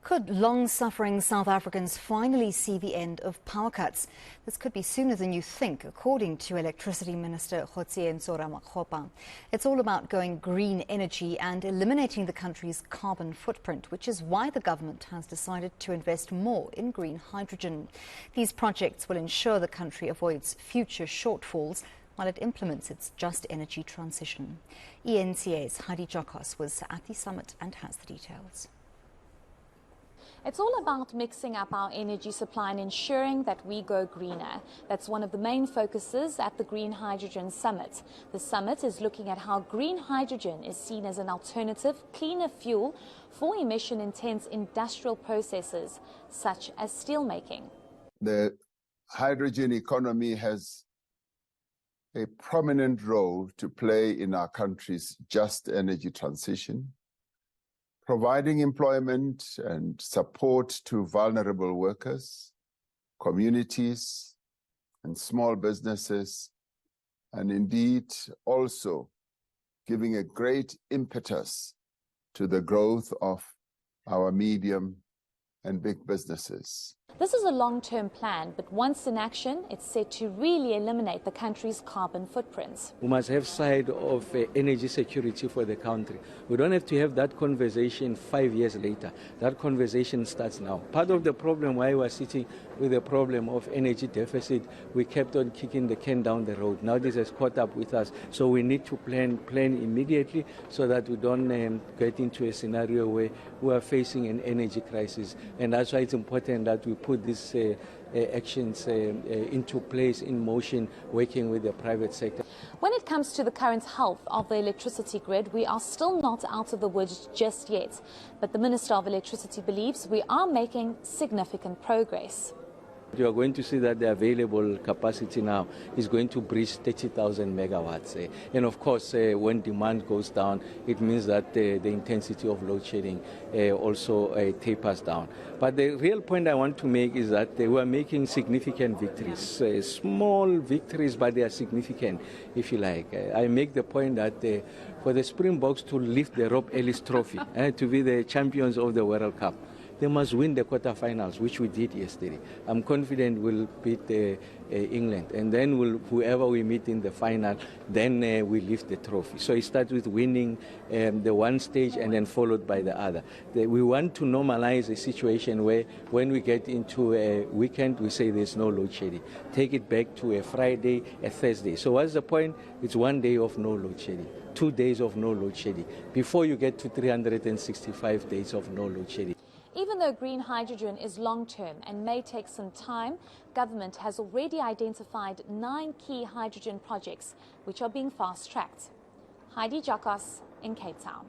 Could long-suffering South Africans finally see the end of power cuts? This could be sooner than you think, according to Electricity Minister Kgosientsho Ramokgopa. It's all about going green energy and eliminating the country's carbon footprint, which is why the government has decided to invest more in green hydrogen. These projects will ensure the country avoids future shortfalls while it implements its just energy transition. eNCA's Heidi Giokos was at the summit and has the details. It's all about mixing up our energy supply and ensuring that we go greener. That's one of the main focuses at the Green Hydrogen Summit. The summit is looking at how green hydrogen is seen as an alternative, cleaner fuel for emission-intense industrial processes, such as steelmaking. The hydrogen economy has a prominent role to play in our country's just energy transition, providing employment and support to vulnerable workers, communities, and small businesses, and indeed also giving a great impetus to the growth of our medium and big businesses. This is a long-term plan, but once in action, it's set to really eliminate the country's carbon footprints. We must have side of energy security for the country. We don't have to have that conversation 5 years later. That conversation starts now. Part of the problem why we're sitting with the problem of energy deficit, we kept on kicking the can down the road. Now this has caught up with us, so we need to plan immediately so that we don't get into a scenario where we are facing an energy crisis. And that's why it's important that we put these actions into place, in motion, working with the private sector. When it comes to the current health of the electricity grid, we are still not out of the woods just yet. But the Minister of Electricity believes we are making significant progress. You are going to see that the available capacity now is going to breach 30,000 megawatts. And of course, when demand goes down, it means that the intensity of load shedding also tapers down. But the real point I want to make is that we are making significant victories, small victories, but they are significant, if you like. I make the point that for the Springboks to lift the Rob Ellis Trophy, to be the champions of the World Cup, they must win the quarterfinals, which we did yesterday. I'm confident we'll beat England, and then whoever we meet in the final, then we lift the trophy. So it starts with winning the one stage and then followed by the other. We want to normalize a situation where when we get into a weekend, we say there's no load shedding. Take it back to a Friday, a Thursday. So what's the point? It's 1 day of no load shedding, 2 days of no load shedding, before you get to 365 days of no load shedding. Even though green hydrogen is long-term and may take some time, government has already identified 9 key hydrogen projects which are being fast-tracked. Heidi Giokos in Cape Town.